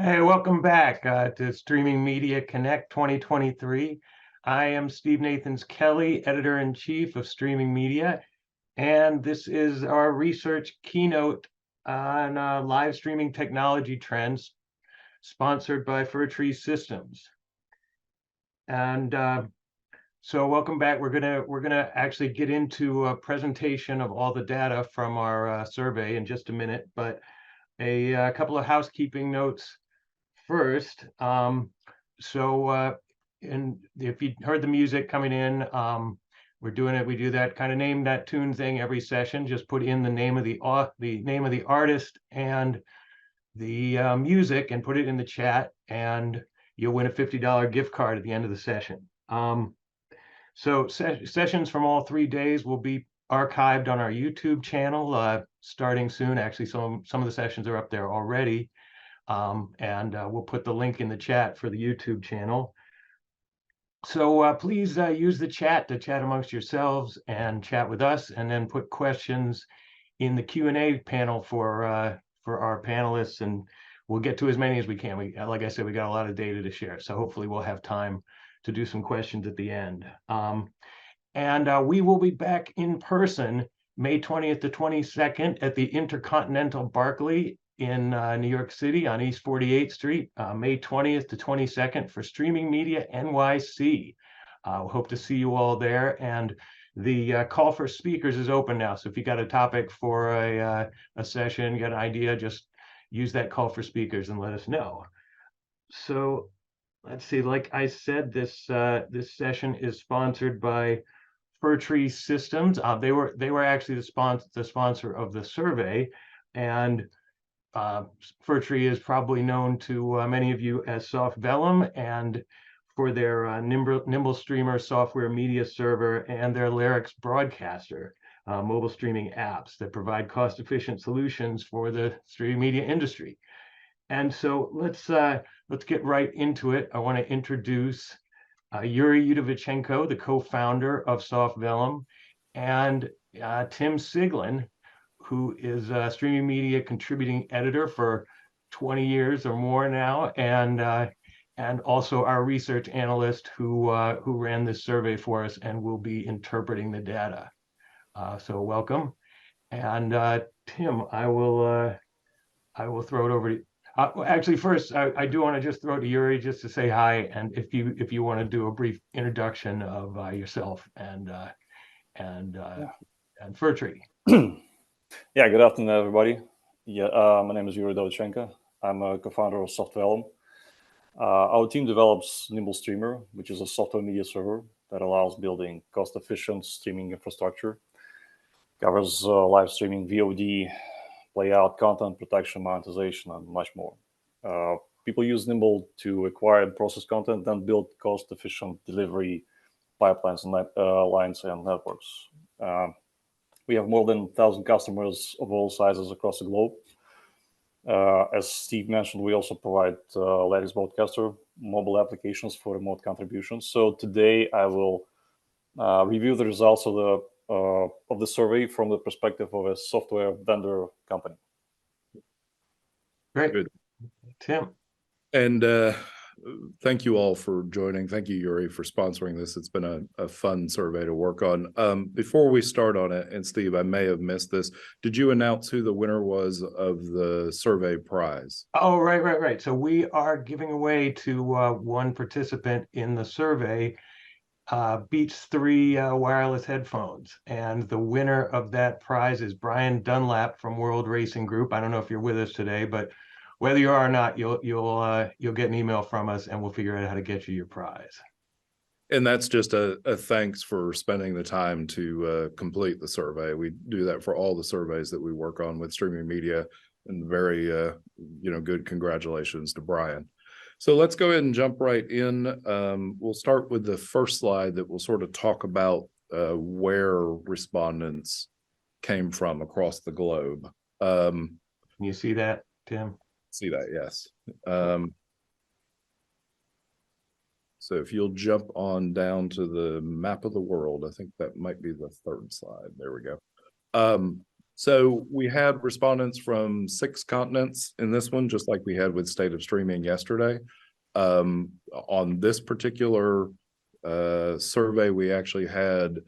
Hey, welcome back to Streaming Media Connect 2023. I am Steve Nathans Kelly, Editor-in-Chief of Streaming Media, and this is our research keynote on live streaming technology trends, sponsored by Fir Tree Systems. And so welcome back. We're gonna actually get into a presentation of all the data from our survey in just a minute, but a couple of housekeeping notes first. And if you heard the music coming in, we do that kind of name that tune thing every session. Just put in the name of the artist and the music and put it in the chat, and you'll win a $50 gift card at the end of the session. Sessions from all 3 days will be archived on our YouTube channel starting soon. Actually, some of the sessions are up there already. We'll put the link in the chat for the YouTube channel. So please use the chat to chat amongst yourselves and chat with us, and then put questions in the Q&A panel for our panelists, and we'll get to as many as we can. Like I said, we got a lot of data to share, so hopefully we'll have time to do some questions at the end. We will be back in person May 20th to 22nd at the Intercontinental Barclay in New York City on East 48th Street, May 20th to 22nd for Streaming Media NYC. We hope to see you all there, and the call for speakers is open now. So if you got a topic for a session, got an idea, just use that call for speakers and let us know. So let's see, like I said, this session is sponsored by Fir Tree Systems. They were actually the sponsor of the survey, and Fir Tree is probably known to many of you as SoftVellum, and for their Nimble Streamer software media server and their Lyrics broadcaster mobile streaming apps that provide cost-efficient solutions for the streaming media industry. And so let's get right into it. I want to introduce Yuri Udovichenko, the co-founder of SoftVellum, and Tim Siglin, who is a streaming media contributing editor for 20 years or more now, and also our research analyst who ran this survey for us and will be interpreting the data. So welcome. And Tim, I will throw it over to you. Actually, first, I do want to just throw it to Yuri just to say hi, and if you want to do a brief introduction of yourself and Fir Tree. Yeah, good afternoon, everybody. Yeah, my name is Yuri Udovichenko. I'm a co-founder of SoftVellum. Our team develops Nimble Streamer, which is a software media server that allows building cost-efficient streaming infrastructure. Covers live streaming, VOD, playout, content protection, monetization, and much more. People use Nimble to acquire and process content, then build cost-efficient delivery pipelines and lines and networks. We have more than 1,000 customers of all sizes across the globe. As Steve mentioned, we also provide Lyrics broadcaster mobile applications for remote contributions. So today I will review the results of the survey from the perspective of a software vendor company. Great. Good. Tim. And thank you all for joining. Thank you, Yuri, for sponsoring this. It's been a fun survey to work on. Before we start on it, and Steve, I may have missed this, did you announce who the winner was of the survey prize? Oh, right. So we are giving away to one participant in the survey Beats 3 wireless headphones, and the winner of that prize is Brian Dunlap from World Racing Group. I don't know if you're with us today, but whether you are or not, you'll get an email from us, and we'll figure out how to get you your prize. And that's just a thanks for spending the time to complete the survey. We do that for all the surveys that we work on with streaming media, and very good congratulations to Brian. So let's go ahead and jump right in. We'll start with the first slide that will sort of talk about where respondents came from across the globe. Can you see that, Tim? See that, yes. So if you'll jump on down to the map of the world, I think that might be the third slide. There we go. So we had respondents from 6 continents in this one, just like we had with State of Streaming yesterday. On this particular survey, we actually had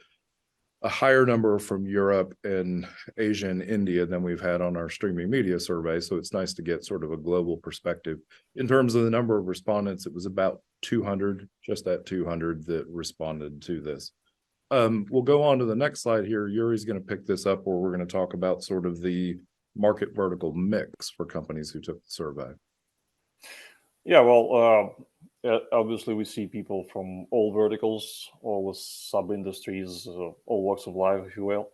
a higher number from Europe and Asia and India than we've had on our streaming media survey. So it's nice to get sort of a global perspective. In terms of the number of respondents, it was about 200, just at 200 that responded to this. We'll go on to the next slide here. Yuri's going to pick this up where we're going to talk about sort of the market vertical mix for companies who took the survey. Yeah, well, obviously we see people from all verticals, all the sub-industries, all walks of life, if you will.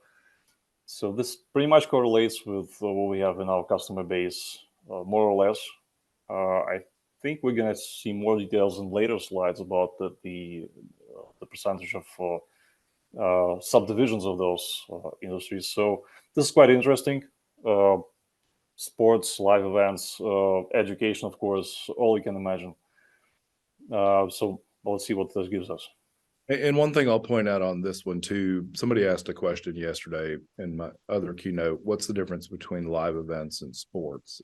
So this pretty much correlates with what we have in our customer base, more or less. I think we're going to see more details in later slides about the percentage of subdivisions of those industries. So this is quite interesting. Sports, live events, education, of course, all you can imagine. So let's see what this gives us. And one thing I'll point out on this one too, somebody asked a question yesterday in my other keynote, what's the difference between live events and sports?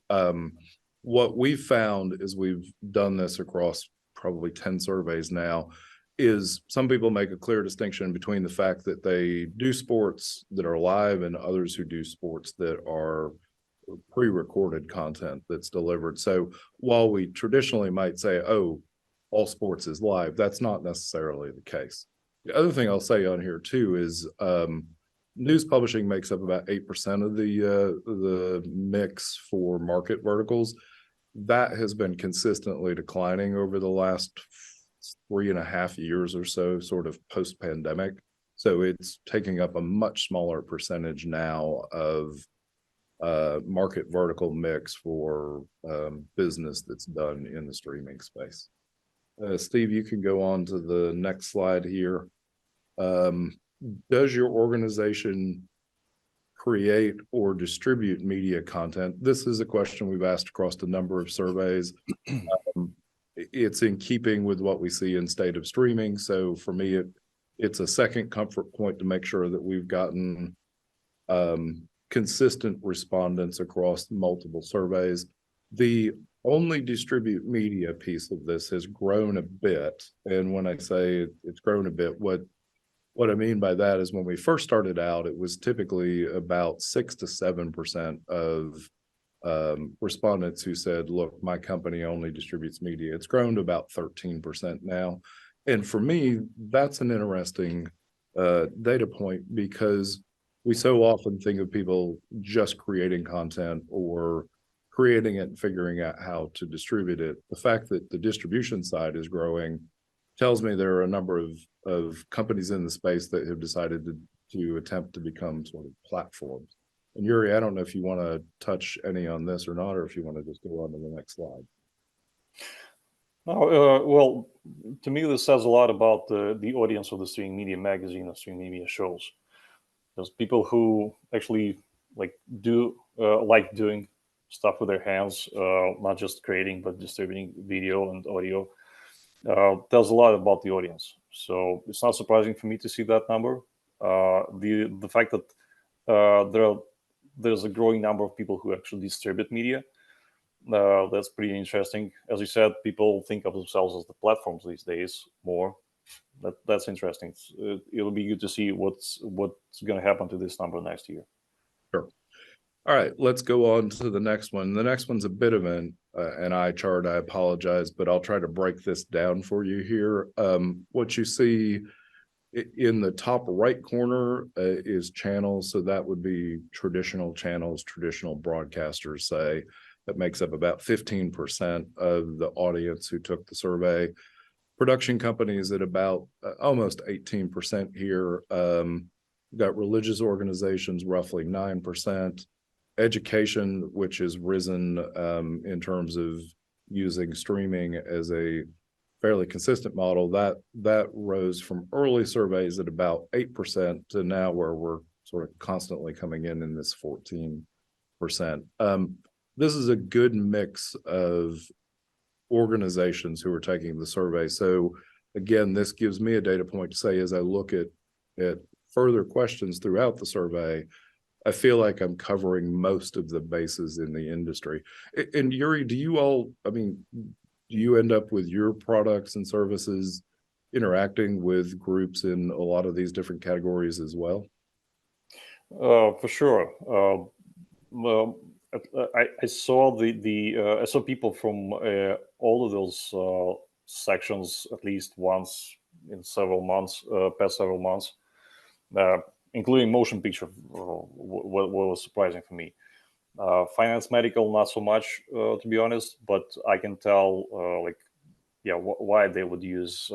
What we've found is we've done this across probably 10 surveys now, is some people make a clear distinction between the fact that they do sports that are live and others who do sports that are pre-recorded content that's delivered. So while we traditionally might say, oh, all sports is live, that's not necessarily the case. The other thing I'll say on here too is news publishing makes up about 8% of the mix for market verticals. That has been consistently declining over the last 3.5 years or so, sort of post-pandemic. So it's taking up a much smaller percentage now of market vertical mix for business that's done in the streaming space. Steve, you can go on to the next slide here. Does your organization create or distribute media content? This is a question we've asked across a number of surveys. It's in keeping with what we see in State of Streaming. So for me, it's a second comfort point to make sure that we've gotten consistent respondents across multiple surveys. The only distribute media piece of this has grown a bit. And when I say it's grown a bit, what I mean by that is when we first started out, it was typically about 6 to 7% of respondents who said, look, my company only distributes media. It's grown to about 13% now. And for me, that's an interesting data point, because we so often think of people just creating content or creating it and figuring out how to distribute it. The fact that the distribution side is growing tells me there are a number of companies in the space that have decided to attempt to become sort of platforms. And Yuri, I don't know if you want to touch any on this or not, or if you want to just go on to the next slide. Well, to me, this says a lot about the audience of the streaming media magazine or streaming media shows. There's people who actually like doing stuff with their hands, not just creating, but distributing video and audio. Tells a lot about the audience. So it's not surprising for me to see that number. The fact that there's a growing number of people who actually distribute media, that's pretty interesting. As you said, people think of themselves as the platforms these days more. That's interesting. It'll be good to see what's going to happen to this number next year. Sure. All right, let's go on to the next one. The next one's a bit of an eye chart. I apologize, but I'll try to break this down for you here. What you see in the top right corner is channels. So that would be traditional channels, traditional broadcasters, say. That makes up about 15% of the audience who took the survey. Production companies at about almost 18% here. We've got religious organizations, roughly 9%. Education, which has risen in terms of using streaming as a fairly consistent model, that rose from early surveys at about 8% to now where we're sort of constantly coming in this 14%. This is a good mix of organizations who are taking the survey. So again, this gives me a data point to say, as I look at further questions throughout the survey, I feel like I'm covering most of the bases in the industry. And Yuri, do you all, I mean, do you end up with your products and services interacting with groups in a lot of these different categories as well? For sure. Well, I saw I saw people from all of those sections at least once in several months, past several months, including motion picture. What was surprising for me. Finance, medical, not so much, to be honest. But I can tell, like, yeah, why they would use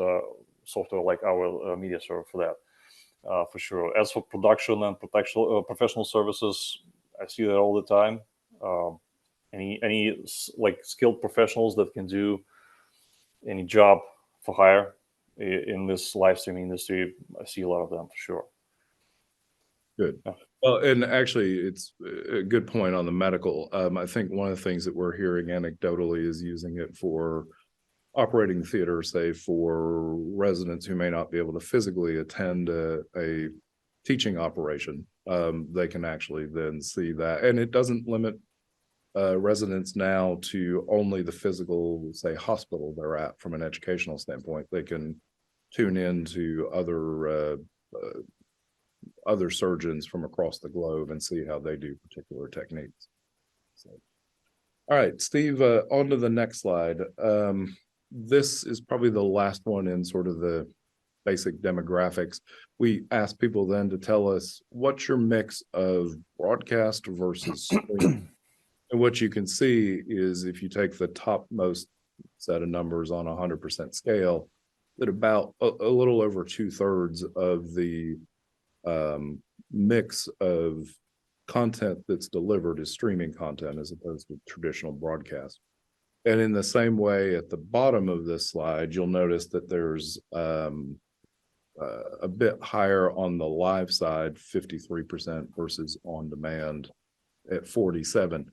software like our media server for that. For sure. As for production and professional services, I see that all the time. Any like skilled professionals that can do any job for hire in this live streaming industry, I see a lot of them for sure. Good. Yeah. Well, and actually, it's a good point on the medical. I think one of the things that we're hearing anecdotally is using it for operating theater, say for residents who may not be able to physically attend a teaching operation. They can actually then see that, and it doesn't limit residents now to only the physical, say, hospital they're at from an educational standpoint. They can tune in to other surgeons from across the globe and see how they do particular techniques. So, all right, Steve, on to the next slide. This is probably the last one in sort of the basic demographics. We ask people then to tell us what's your mix of broadcast versus stream. And what you can see is if you take the topmost set of numbers on a 100% scale, that about a little over 2/3 of the mix of content that's delivered is streaming content as opposed to traditional broadcast. And in the same way, at the bottom of this slide, you'll notice that there's a bit higher on the live side, 53% versus on demand at 47%.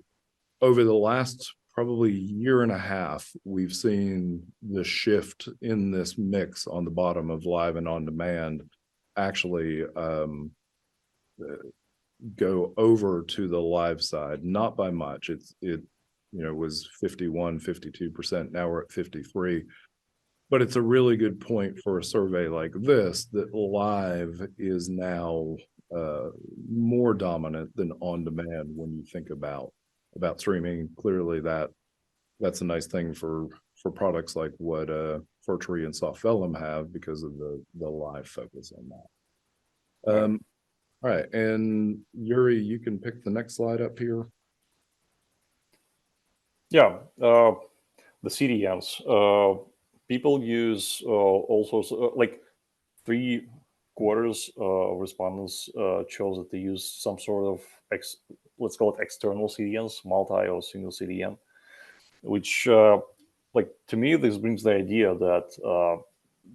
Over the last probably year and a half, we've seen the shift in this mix on the bottom of live and on demand actually go over to the live side, not by much. It was 51, 52%. Now we're at 53. But it's a really good point for a survey like this that live is now more dominant than on demand when you think about streaming. Clearly that's a nice thing for products like what Fortry and Soft Vellum have because of the live focus on that. All right, and Yuri, you can pick the next slide up here. Yeah, the CDNs. People use all sorts of, like 3/4 of respondents chose that they use some sort of let's call it external CDNs, multi or single CDN, which like to me this brings the idea that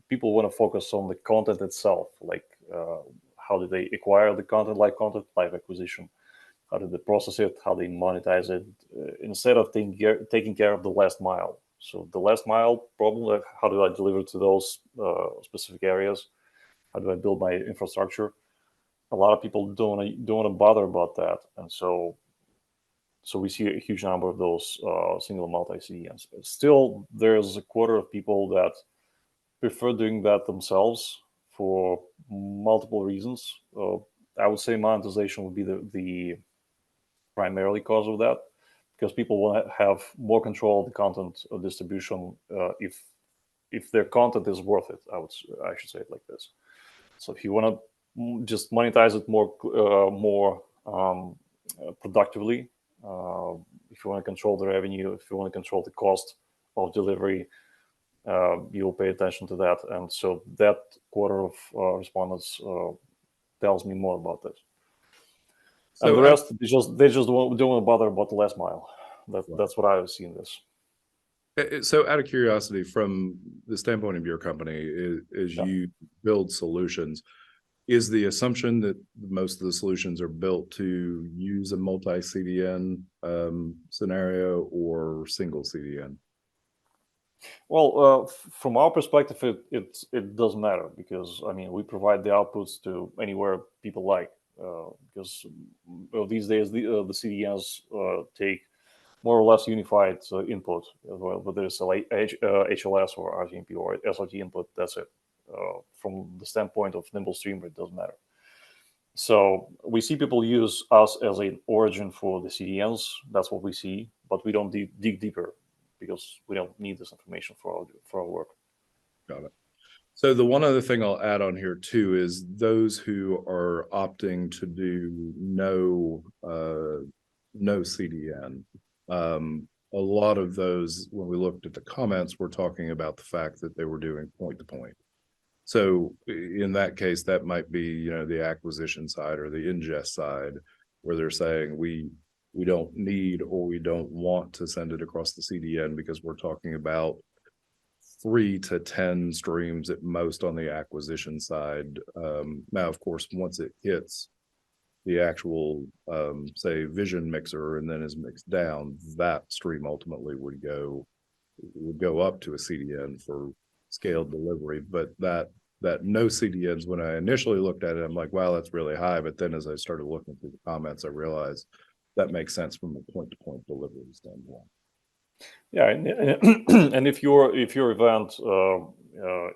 people want to focus on the content itself, like how do they acquire the content, live acquisition, how do they process it, how they monetize it, instead of taking care of the last mile. So the last mile problem, like how do I deliver to those specific areas? How do I build my infrastructure? A lot of people don't want to bother about that, and so we see a huge number of those single multi CDNs. Still, there's a quarter of people that prefer doing that themselves for multiple reasons. I would say monetization would be the primarily cause of that, because people want to have more control of the content of distribution if their content is worth it. I should say it like this. So if you want to just monetize it more productively, if you want to control the revenue, if you want to control the cost of delivery, you'll pay attention to that. And so that quarter of respondents tells me more about this. So and the rest, they just don't want to bother about the last mile. That's what I've seen this. So out of curiosity, from the standpoint of your company, as you build solutions, is the assumption that most of the solutions are built to use a multi-CDN scenario or single CDN? Well, from our perspective, it doesn't matter, because I mean we provide the outputs to anywhere people like. because these days the CDNs take more or less unified input, whether it's a HLS or RTMP or SRT input. That's it. From the standpoint of nimble streamer, it doesn't matter. So we see people use us as an origin for the CDNs. That's what we see, but we don't dig deeper because we don't need this information for our work. Got it. So the one other thing I'll add on here too is those who are opting to do no CDN. A lot of those, when we looked at the comments, we're talking about the fact that they were doing point-to-point. So in that case, that might be, the acquisition side or the ingest side, where they're saying we don't need or we don't want to send it across the CDN because we're talking about 3 to 10 streams at most on the acquisition side. Now, of course, once it hits the actual, say, vision mixer and then is mixed down, that stream ultimately would go up to a CDN for scaled delivery. But that no CDNs, when I initially looked at it, I'm like, wow, that's really high. But then as I started looking through the comments, I realized that makes sense from a point-to-point delivery standpoint. Yeah, and if your event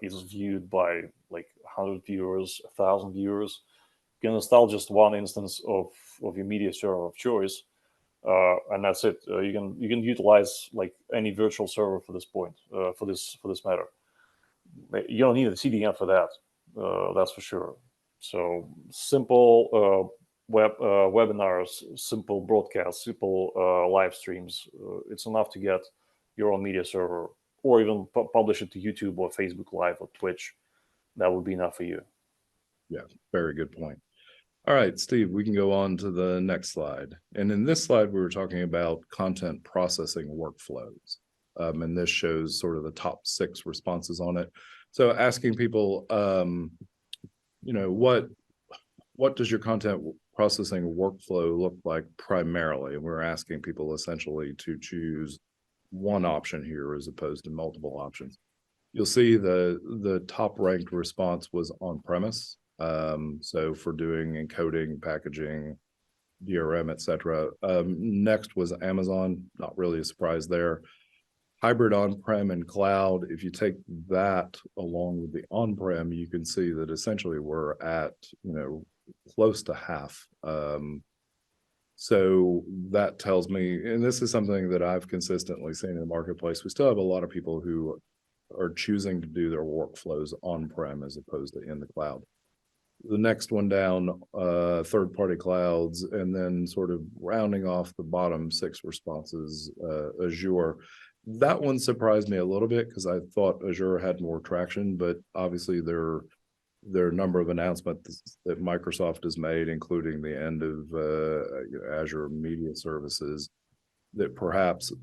is viewed by like 100 viewers, 1,000 viewers, you can install just one instance of your media server of choice, and that's it. You can utilize like any virtual server for this point, for this matter. You don't need a CDN for that. That's for sure. So simple webinars, simple broadcasts, simple live streams. It's enough to get your own media server, or even publish it to YouTube or Facebook Live or Twitch. That would be enough for you. Yeah, very good point. All right, Steve, we can go on to the next slide. And in this slide, we were talking about content processing workflows. And this shows sort of the top 6 responses on it. So asking people, what does your content processing workflow look like primarily? And we're asking people essentially to choose one option here as opposed to multiple options. You'll see the top ranked response was on premise. So for doing encoding, packaging, DRM, etc. Next was Amazon, not really a surprise there. Hybrid on-prem and cloud, if you take that along with the on-prem, you can see that essentially we're at, close to half. So that tells me, and this is something that I've consistently seen in the marketplace, we still have a lot of people who are choosing to do their workflows on-prem as opposed to in the cloud. The next one down, third-party clouds, and then sort of rounding off the bottom 6 responses, Azure. That one surprised me a little bit because I thought Azure had more traction, but obviously there are a number of announcements that Microsoft has made, including the end of Azure Media Services, that perhaps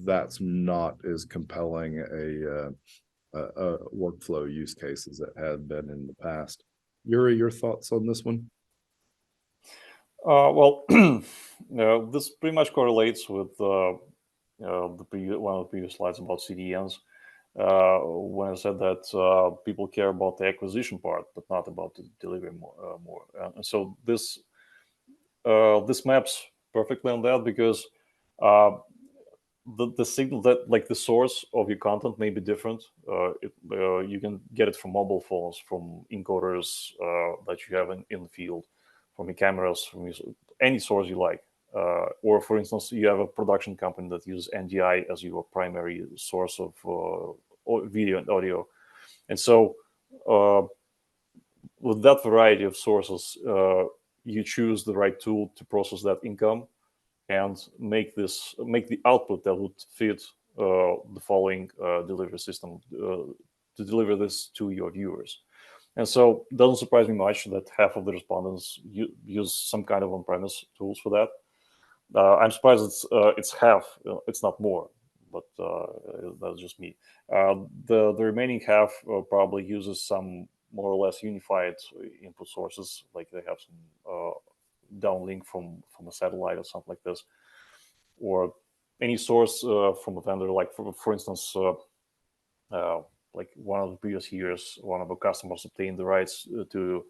that's not as compelling a workflow use case as it had been in the past. Yuri, your thoughts on this one? Well, this pretty much correlates with one of the previous slides about CDNs. When I said that people care about the acquisition part, but not about the delivery more. And so this maps perfectly on that because the signal that like the source of your content may be different. You can get it from mobile phones, from encoders that you have in the field, from your cameras, from any source you like. Or for instance, you have a production company that uses NDI as your primary source of video and audio. And so with that variety of sources, you choose the right tool to process that income and make the output that would fit the following delivery system to deliver this to your viewers. And so it doesn't surprise me much that half of the respondents use some kind of on-premise tools for that. I'm surprised it's half, it's not more, but that's just me. The remaining half probably uses some more or less unified input sources, like they have some downlink from a satellite or something like this, or any source from a vendor, like for instance, like one of the previous years, one of our customers obtained the rights to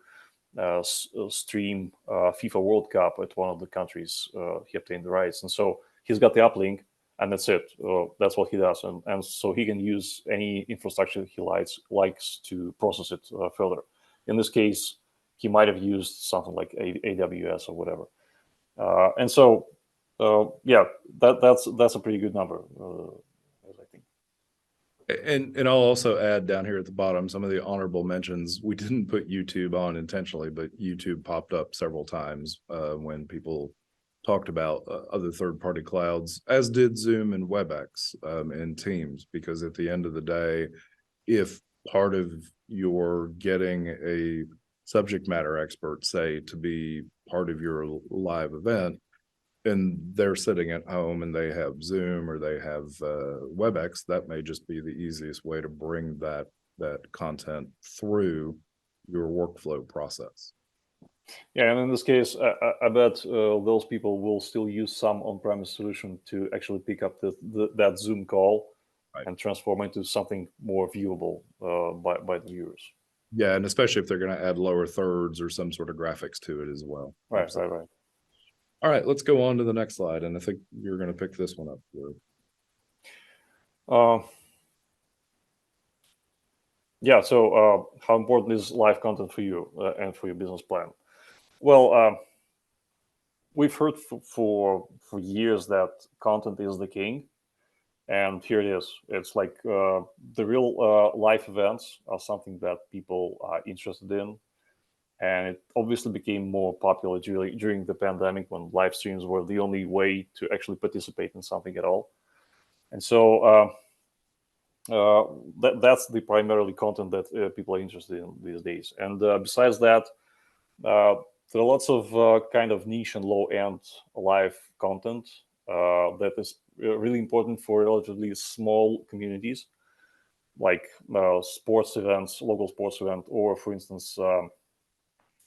stream FIFA World Cup at one of the countries. He obtained the rights, and so he's got the uplink, and that's it. That's what he does, and so he can use any infrastructure he likes to process it further. In this case, he might have used something like AWS or whatever, and so yeah, that's a pretty good number, I think. And I'll also add down here at the bottom some of the honorable mentions. We didn't put YouTube on intentionally, but YouTube popped up several times when people talked about other third-party clouds, as did Zoom and WebEx and Teams, because at the end of the day, if part of your getting a subject matter expert, say, to be part of your live event, and they're sitting at home and they have Zoom or they have WebEx, that may just be the easiest way to bring that content through your workflow process. Yeah, and in this case, I bet those people will still use some on-premise solution to actually pick up that Zoom call, right, and transform into something more viewable by the viewers. Yeah, and especially if they're going to add lower thirds or some sort of graphics to it as well. Right, right. All right, let's go on to the next slide, and I think you're going to pick this one up. Yeah, so how important is live content for you and for your business plan? Well, we've heard for years that content is the king, and here it is. It's like the real live events are something that people are interested in, and it obviously became more popular during the pandemic when live streams were the only way to actually participate in something at all. And so that's the primarily content that people are interested in these days. And besides that, there are lots of kind of niche and low-end live content that is really important for relatively small communities, like sports events, local sports event, or for instance,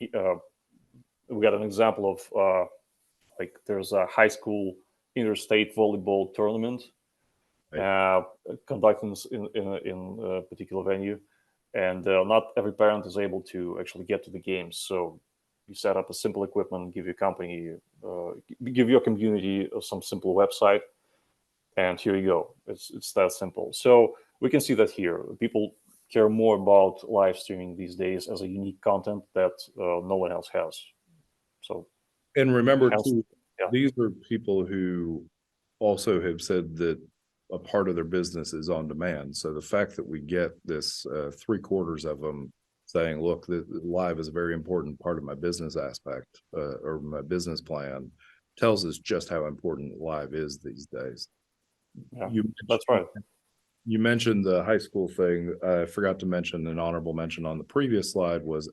we got an example of like there's a high school interstate volleyball tournament conducted in a particular venue, and not every parent is able to actually get to the games. So you set up a simple equipment, give your company, give your community some simple website, and here you go. It's that simple. So we can see that here. People care more about live streaming these days as a unique content that no one else has. So, and remember too, these are people who also have said that a part of their business is on demand. So the fact that we get this 3/4 of them saying, look, the live is a very important part of my business aspect or my business plan, tells us just how important live is these days. Yeah, that's right. You mentioned the high school thing. I forgot to mention an honorable mention on the previous slide was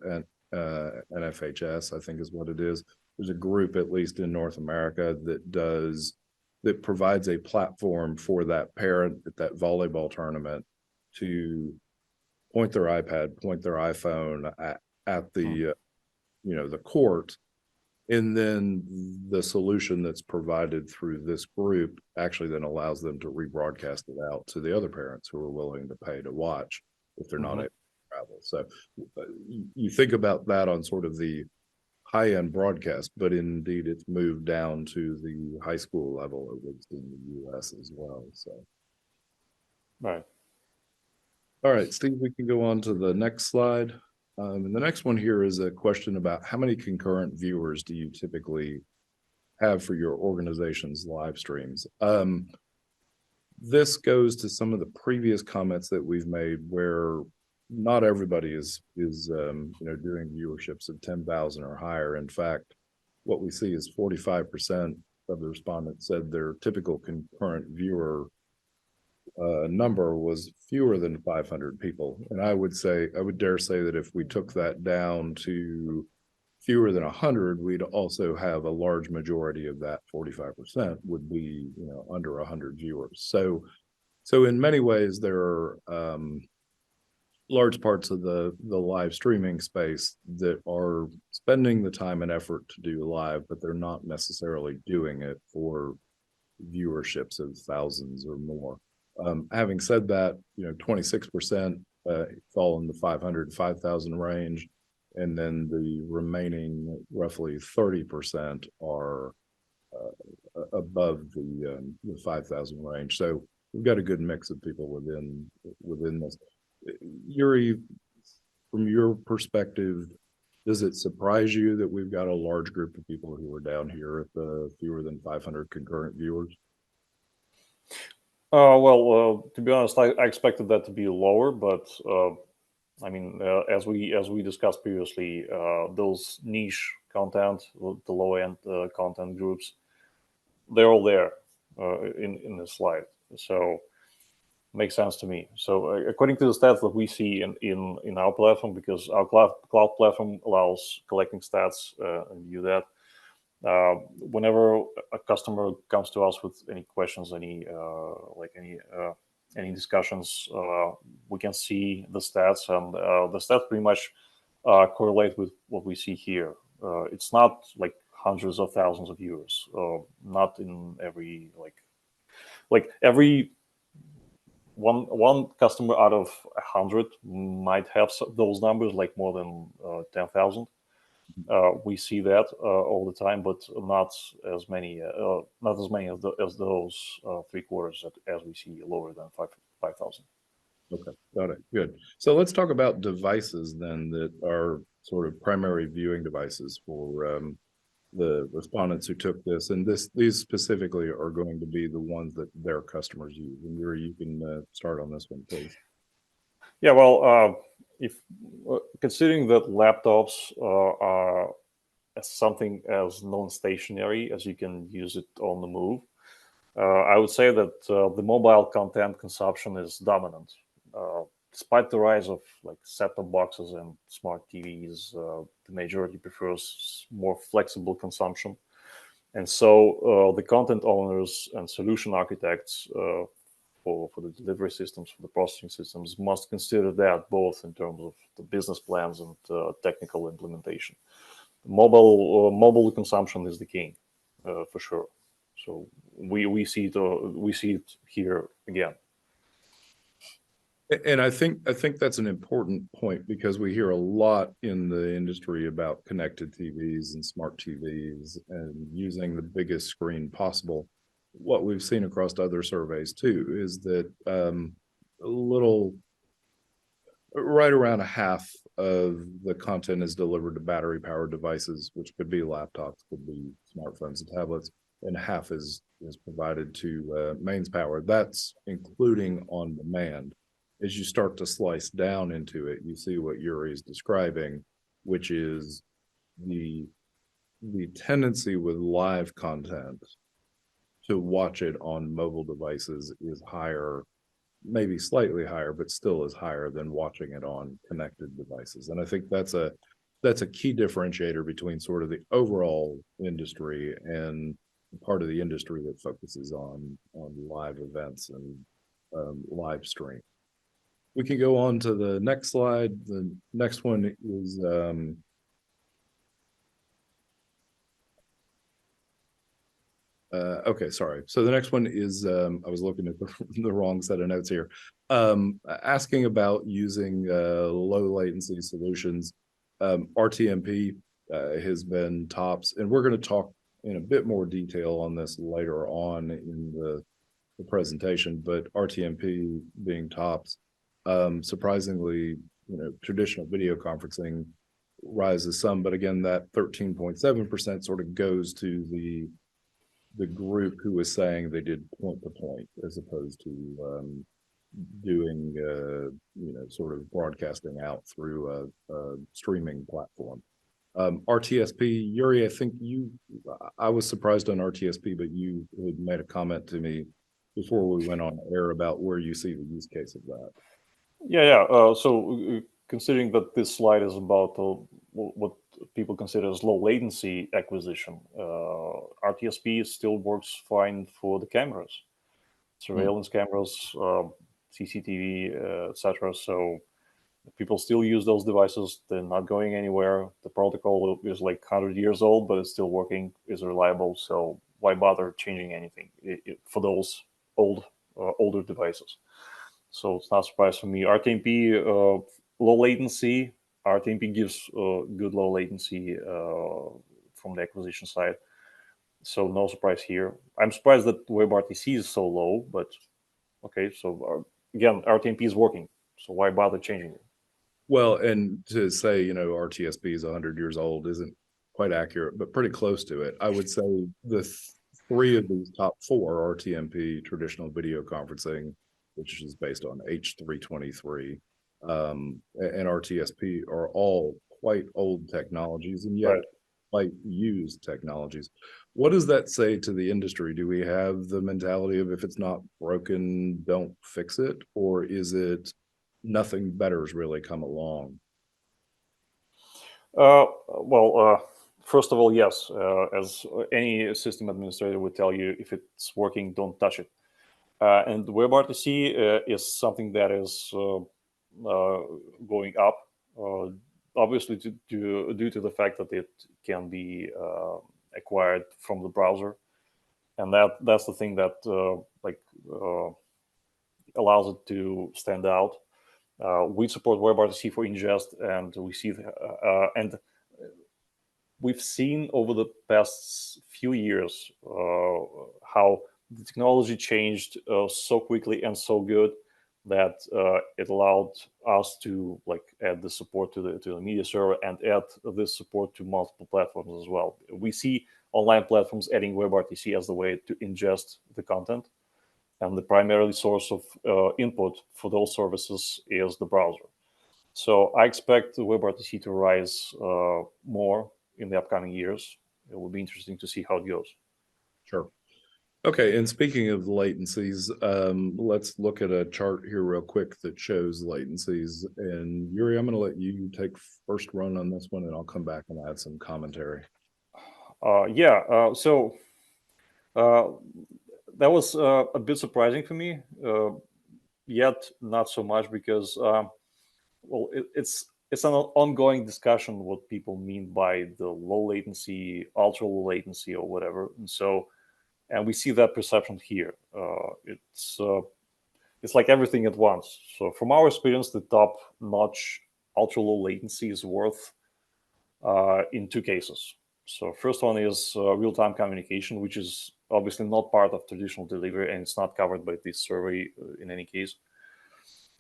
NFHS, I think is what it is. There's a group, at least in North America, that provides a platform for that parent at that volleyball tournament to point their iPad, point their iPhone at the the court, and then the solution that's provided through this group actually then allows them to rebroadcast it out to the other parents who are willing to pay to watch if they're not able to travel. So you think about that on sort of the high-end broadcast, but indeed it's moved down to the high school level, at least in the US as well. So right. All right, Steve, we can go on to the next slide. And the next one here is a question about how many concurrent viewers do you typically have for your organization's live streams? This goes to some of the previous comments that we've made where not everybody is doing viewerships of 10,000 or higher. In fact, what we see is 45% of the respondents said their typical concurrent viewer number was fewer than 500 people. And I would dare say that if we took that down to fewer than 100, we'd also have a large majority of that 45% would be under 100 viewers. So in many ways there are large parts of the live streaming space that are spending the time and effort to do live, but they're not necessarily doing it for viewerships of thousands or more. Having said that, 26% fall in the 500, 5,000 range, and then the remaining roughly 30% are above the 5,000 range. So we've got a good mix of people within this. Yuri, from your perspective, does it surprise you that we've got a large group of people who are down here at the fewer than 500 concurrent viewers? To be honest, I expected that to be lower, but I mean, as we discussed previously, those niche content, the low end content groups, they're all there in the slide. So makes sense to me. So according to the stats that we see in our platform, because our cloud platform allows collecting stats and view that. Whenever a customer comes to us with any questions, any discussions, we can see the stats, and the stats pretty much correlate with what we see here. It's not like hundreds of thousands of viewers. Not in every like every one customer out of 100 might have those numbers, like more than 10,000. We see that all the time, but not as many as those 3/4 as we see lower than 5,000. Okay, got it. Good. So let's talk about devices then that are sort of primary viewing devices for the respondents who took this, and these specifically are going to be the ones that their customers use. And Yuri, you can start on this one, please. Yeah, well, if considering that laptops are something as non-stationary as you can use it on the move, I would say that the mobile content consumption is dominant. Despite the rise of like set-top boxes and smart TVs, the majority prefers more flexible consumption. And so the content owners and solution architects for the delivery systems, for the processing systems, must consider that both in terms of the business plans and technical implementation. Mobile consumption is the king, for sure. So we see it here again. And I think that's an important point, because we hear a lot in the industry about connected TVs and smart TVs and using the biggest screen possible. What we've seen across other surveys too is that right around a half of the content is delivered to battery powered devices, which could be laptops, could be smartphones and tablets, and half is provided to mains power. That's including on demand. As you start to slice down into it, you see what Yuri is describing, which is the tendency with live content to watch it on mobile devices is higher, maybe slightly higher, but still is higher than watching it on connected devices. And I think that's a key differentiator between sort of the overall industry and part of the industry that focuses on live events and live stream. We can go on to the next slide. The next one is okay, sorry. So the next one is I was looking at the wrong set of notes here. Asking about using low latency solutions. RTMP has been tops, and we're going to talk in a bit more detail on this later on in the presentation. But RTMP being tops. Surprisingly, traditional video conferencing rises some, but again, that 13.7% sort of goes to the group who was saying they did point to point as opposed to doing sort of broadcasting out through a streaming platform. RTSP, Yuri, I was surprised on RTSP, but you had made a comment to me before we went on air about where you see the use case of that. Yeah. So considering that this slide is about what people consider as low latency acquisition, RTSP still works fine for the cameras, surveillance cameras, CCTV, etc. So people still use those devices. They're not going anywhere. The protocol is like 100 years old, but it's still working, is reliable. So why bother changing anything for those older devices? So it's not a surprise for me. RTMP, low latency, RTMP gives good low latency from the acquisition side, so no surprise here. I'm surprised that WebRTC is so low, but okay. So again, RTMP is working, so why bother changing it? Well, and to say, you know, RTSP is 100 years old isn't quite accurate, but pretty close to it. I would say the three of these top four, RTMP, traditional video conferencing, which is based on H323, and RTSP, are all quite old technologies and yet Right. quite used technologies. What does that say to the industry? Do we have the mentality of if it's not broken, don't fix it? Or is it nothing better's really come along? Well, first of all, yes. As any system administrator would tell you, if it's working, don't touch it. And WebRTC is something that is going up, obviously due to the fact that it can be acquired from the browser, and that's the thing that allows it to stand out. We support WebRTC for ingest, and we see and we've seen over the past few years how the technology changed so quickly and so good that it allowed us to add the support to the media server and add this support to multiple platforms as well. We see online platforms adding WebRTC as the way to ingest the content, and the primary source of input for those services is the browser. So I expect WebRTC to rise more in the upcoming years. It will be interesting to see how it goes. Sure. Okay, and speaking of latencies, let's look at a chart here real quick that shows latencies. And Yuri, I'm going to let you take first run on this one, and I'll come back and add some commentary. So that was a bit surprising for me, yet not so much because, it's an ongoing discussion what people mean by the low latency, ultra low latency, or whatever. And we see that perception here. It's like everything at once. So from our experience, the top-notch ultra low latency is worth in two cases. So first one is real-time communication, which is obviously not part of traditional delivery, and it's not covered by this survey in any case.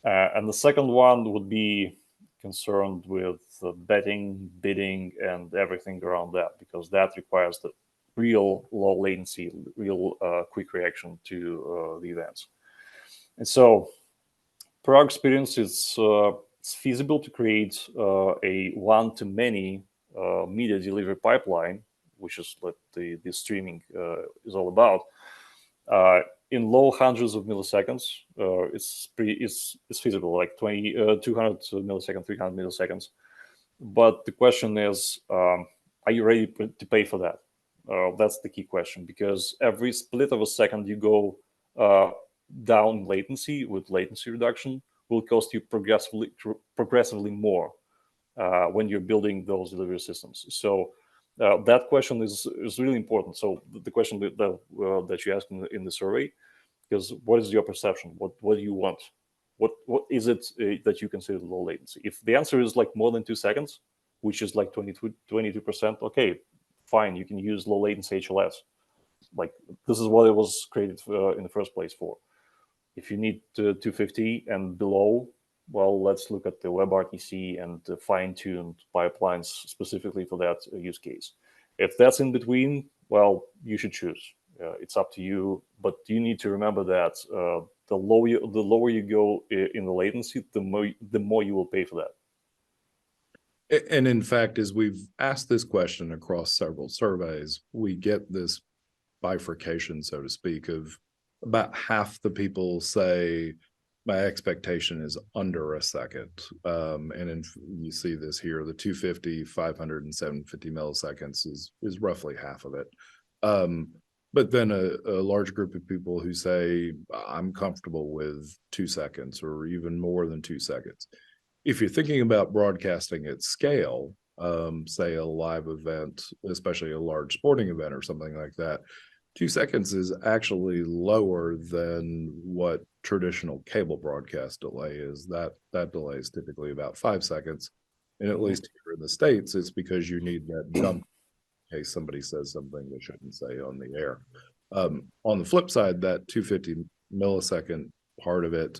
And the second one would be concerned with betting, bidding, and everything around that, because that requires the real low latency, real quick reaction to the events. And so, per our experience, it's feasible to create a one-to-many media delivery pipeline, which is what the streaming is all about. In low hundreds of milliseconds, it's feasible, like 200 milliseconds, 300 milliseconds. But the question is, are you ready to pay for that? That's the key question, because every split of a second you go down latency with latency reduction will cost you progressively more when you're building those delivery systems. So that question is really important. So the question that you asked in the survey is, what is your perception? What do you want? What is it that you consider low latency? If the answer is like more than 2 seconds, which is like 22%, okay, fine, you can use low latency HLS. Like, this is what it was created in the first place for. If you need 250 and below, well, let's look at the WebRTC and the fine-tuned pipelines specifically for that use case. If that's in between, well, you should choose. It's up to you, but you need to remember that the lower you go in the latency, the more you will pay for that. And in fact, as we've asked this question across several surveys, we get this bifurcation, so to speak, of about half the people say my expectation is under a second. And you see this here, the 250, 500, and 750 milliseconds is roughly half of it. But then a large group of people who say, I'm comfortable with 2 seconds or even more than 2 seconds. If you're thinking about broadcasting at scale, say a live event, especially a large sporting event or something like that, 2 seconds is actually lower than what traditional cable broadcast delay is. That delay is typically about 5 seconds. And at least here in the States, it's because you need that jump in case somebody says something they shouldn't say on the air. On the flip side, that 250 millisecond part of it,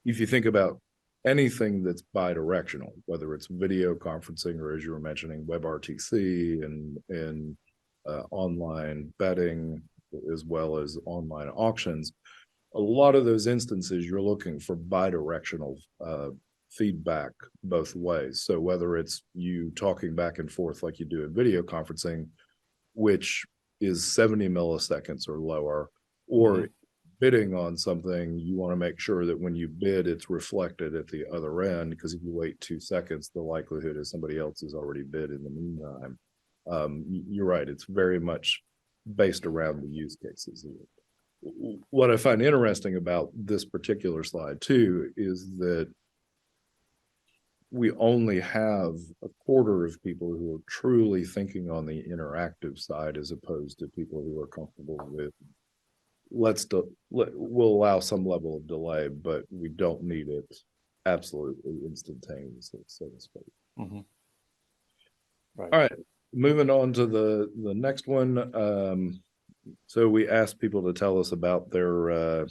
if you think about anything that's bi-directional, whether it's video conferencing or, as you were mentioning, WebRTC and online betting, as well as online auctions, a lot of those instances you're looking for bi-directional feedback both ways. So whether it's you talking back and forth like you do in video conferencing, which is 70 milliseconds or lower, or bidding on something, you want to make sure that when you bid, it's reflected at the other end, because if you wait 2 seconds, the likelihood is somebody else has already bid in the meantime. You're right. It's very much based around the use cases. What I find interesting about this particular slide too is that we only have a quarter of people who are truly thinking on the interactive side, as opposed to people who are comfortable with we'll allow some level of delay, but we don't need it absolutely instantaneously, so to speak. Right. All right, moving on to the next one. So we asked people to tell us about their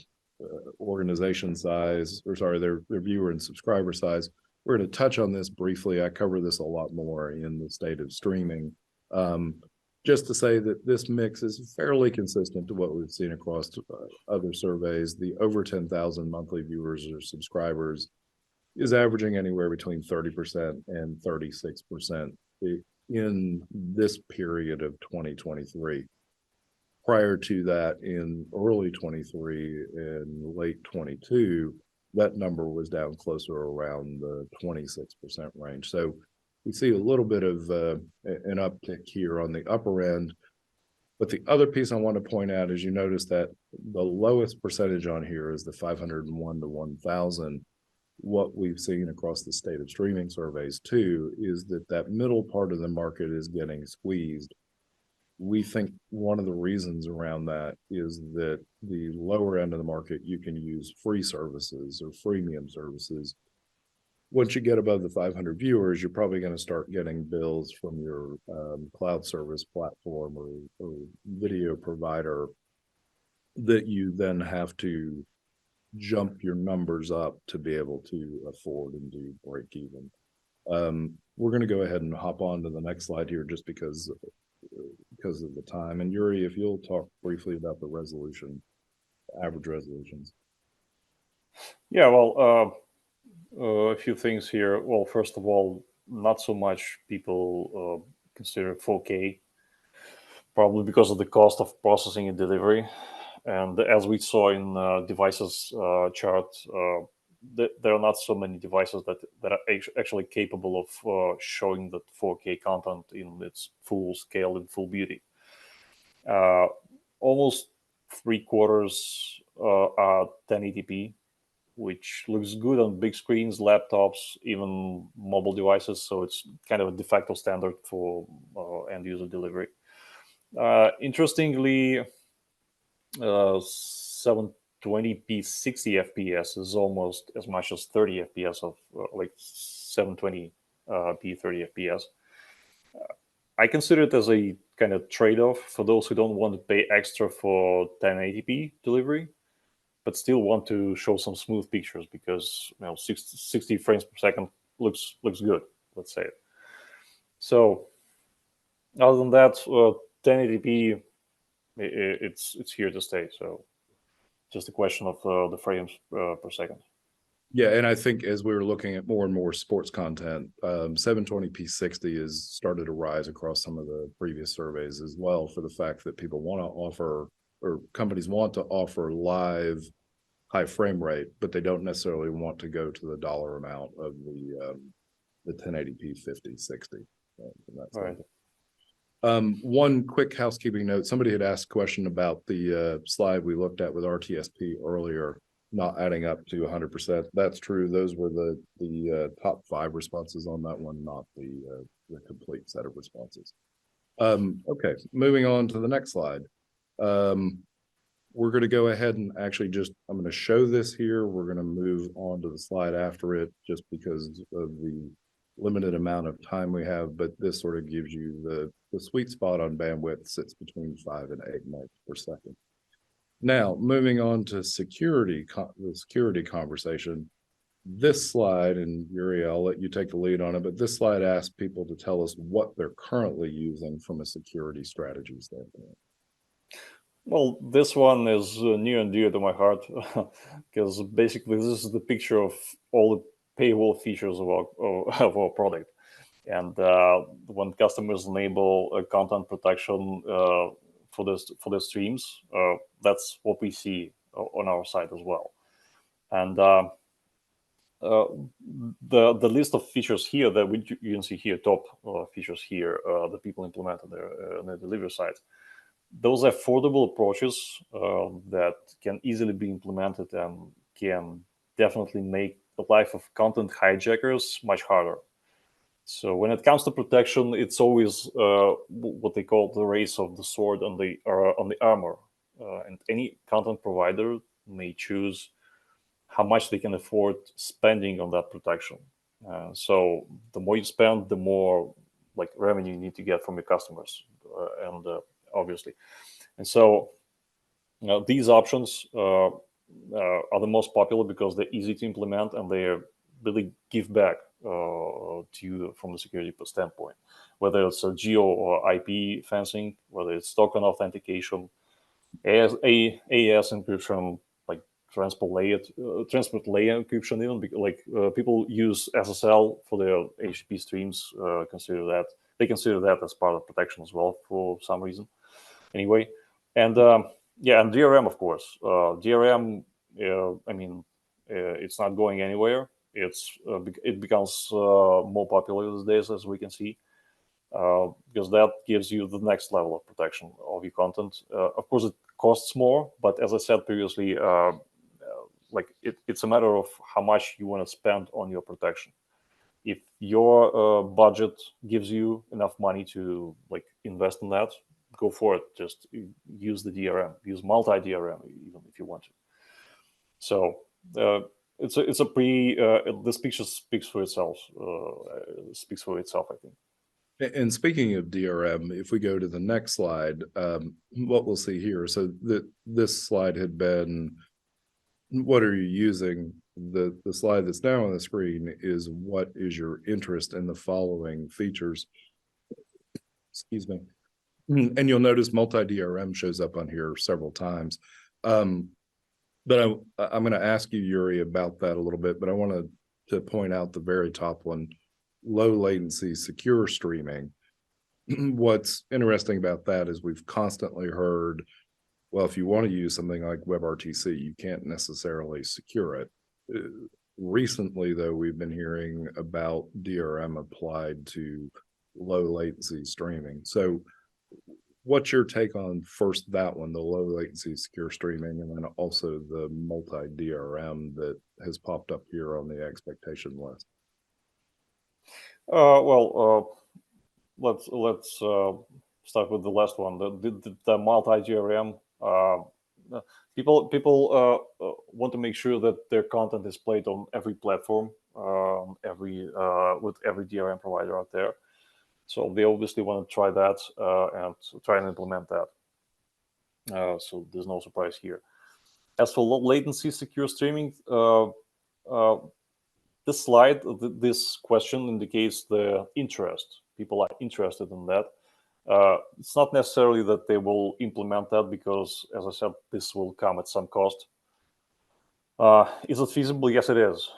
organization size, or sorry, their viewer and subscriber size. We're going to touch on this briefly. I cover this a lot more in the state of streaming. Just to say that this mix is fairly consistent to what we've seen across other surveys. The over 10,000 monthly viewers or subscribers is averaging anywhere between 30% and 36% in this period of 2023. Prior to that, in early 23 and late 22, that number was down closer around the 26% range. So we see a little bit of an uptick here on the upper end. But the other piece I want to point out is you notice that the lowest percentage on here is the 501 to 1,000. What we've seen across the state of streaming surveys too is that middle part of the market is getting squeezed. We think one of the reasons around that is that the lower end of the market, you can use free services or freemium services. Once you get above the 500 viewers, you're probably going to start getting bills from your cloud service platform or video provider that you then have to jump your numbers up to be able to afford and do break even. We're going to go ahead and hop on to the next slide here just because of the time. And Yuri, if you'll talk briefly about the resolution, average resolutions. Yeah, well, a few things here. Well, first of all, not so much people consider 4K, probably because of the cost of processing and delivery. And as we saw in devices chart, there are not so many devices that are actually capable of showing that 4K content in its full scale and full beauty. Almost 3/4 are 1080p, which looks good on big screens, laptops, even mobile devices. So it's kind of a de facto standard for end user delivery. Interestingly, 720p 60 FPS is almost as much as 30 FPS of like 720p 30 FPS. I consider it as a kind of trade-off for those who don't want to pay extra for 1080p delivery, but still want to show some smooth pictures because 60 frames per second looks good, let's say. So other than that, 1080p, it's here to stay. So just a question of the frames per second. Yeah, and I think as we were looking at more and more sports content, 720p 60 has started to rise across some of the previous surveys as well, for the fact that people want to offer, or companies want to offer live high frame rate, but they don't necessarily want to go to the dollar amount of the 1080p 50, 60. Right. One quick housekeeping note. Somebody had asked a question about the slide we looked at with RTSP earlier, not adding up to 100%. That's true. Those were the top 5 responses on that one, not the complete set of responses. Okay, moving on to the next slide. We're going to go ahead and actually I'm going to show this here. We're going to move on to the slide after it, just because of the limited amount of time we have, but this sort of gives you the sweet spot on bandwidth sits between 5 and 8 megs per second. Now, moving on to the security conversation. This slide, and Yuri, I'll let you take the lead on it, but this slide asks people to tell us what they're currently using from a security strategy standpoint. Well, this one is near and dear to my heart because basically this is the picture of all the paywall features of our product. And when customers enable content protection for the streams, that's what we see on our site as well. And the list of features here that you can see here, top features here that people implement on their delivery sites. Those are affordable approaches that can easily be implemented and can definitely make the life of content hijackers much harder. So when it comes to protection, it's always what they call the race of the sword on the armor, and any content provider may choose how much they can afford spending on that protection. So the more you spend, the more like revenue you need to get from your customers, and obviously. And so these options are the most popular because they're easy to implement and they really give back to you from the security standpoint, whether it's a geo or IP fencing, whether it's token authentication, AES encryption, like transport layer encryption, even people use SSL for their HTTP streams. They consider that as part of protection as well for some reason. Anyway, and and DRM, of course. DRM, I mean, it's not going anywhere. It becomes more popular these days, as we can see, because that gives you the next level of protection of your content. Of course, it costs more, but as I said previously, it's a matter of how much you want to spend on your protection. If your budget gives you enough money to invest in that, go for it. Just use the DRM, use multi-DRM even if you want to. So it's a pretty. This picture speaks for itself. I think. And speaking of DRM, if we go to the next slide, what we'll see here. So this slide had been, what are you using? The slide that's now on the screen is what is your interest in the following features. Excuse me. And you'll notice multi-DRM shows up on here several times. But I'm going to ask you, Yuri, about that a little bit, but I wanted to point out the very top one, low latency secure streaming. What's interesting about that is we've constantly heard, well, if you want to use something like WebRTC, you can't necessarily secure it. Recently, though, we've been hearing about DRM applied to low latency streaming. So what's your take on first that one, the low latency secure streaming, and then also the multi-DRM that has popped up here on the expectation list? Let's start with the last one, the multi-DRM. People want to make sure that their content is played on every platform, with every DRM provider out there. So they obviously want to try that and try and implement that. So there's no surprise here. As for low latency secure streaming, this slide, this question indicates the interest. People are interested in that. It's not necessarily that they will implement that because, as I said, this will come at some cost. Is it feasible? Yes, it is.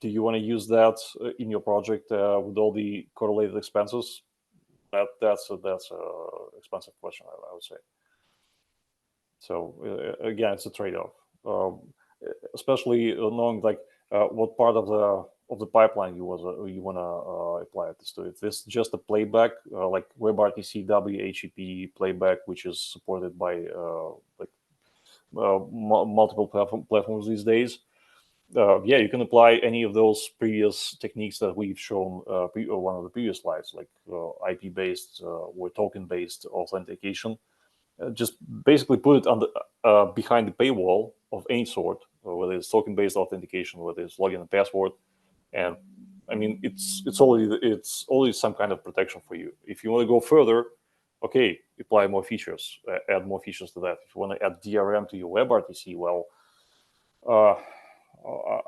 Do you want to use that in your project with all the correlated expenses? That's an expensive question, I would say. So again, it's a trade-off, especially knowing what part of the pipeline you want to apply this to. If it's just a playback, like WebRTC WHTTP playback, which is supported by multiple platforms these days. You can apply any of those previous techniques that we've shown one of the previous slides, like IP-based or token-based authentication. Just basically put it on the behind the paywall of any sort, whether it's token-based authentication, whether it's login and password, and I mean, it's always some kind of protection for you. If you want to go further, okay, apply more features, add more features to that. If you want to add DRM to your WebRTC, well,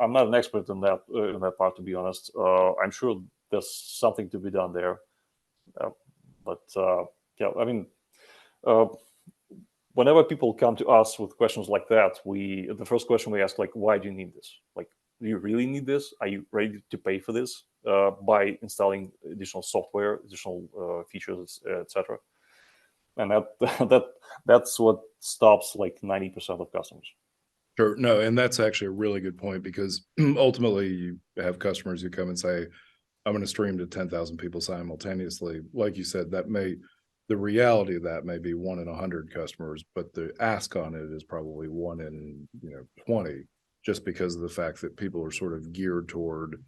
I'm not an expert in that part, to be honest. I'm sure there's something to be done there, yeah, I mean, whenever people come to us with questions like that, the first question we ask, like, why do you need this? Like, do you really need this? Are you ready to pay for this by installing additional software, additional features, etc.? And that's what stops like 90% of customers. Sure. No, and that's actually a really good point, because ultimately you have customers who come and say, I'm going to stream to 10,000 people simultaneously. Like you said, the reality of that may be 1 in 100 customers, but the ask on it is probably 1 in 20, just because of the fact that people are sort of geared toward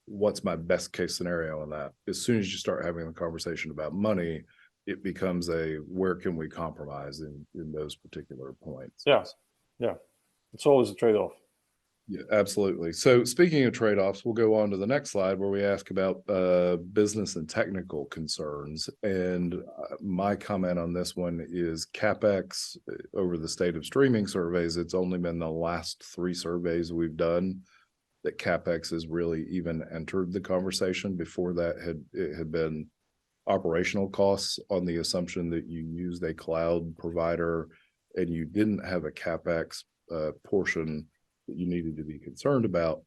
what's my best case scenario in that. As soon as you start having a conversation about money, it becomes where can we compromise in those particular points. Yeah. It's always a trade-off. Yeah, absolutely. So speaking of trade-offs, we'll go on to the next slide where we ask about business and technical concerns. And my comment on this one is CapEx over the state of streaming surveys. It's only been the last 3 surveys we've done that CapEx has really even entered the conversation. Before that, it had been operational costs on the assumption that you used a cloud provider and you didn't have a CapEx portion that you needed to be concerned about.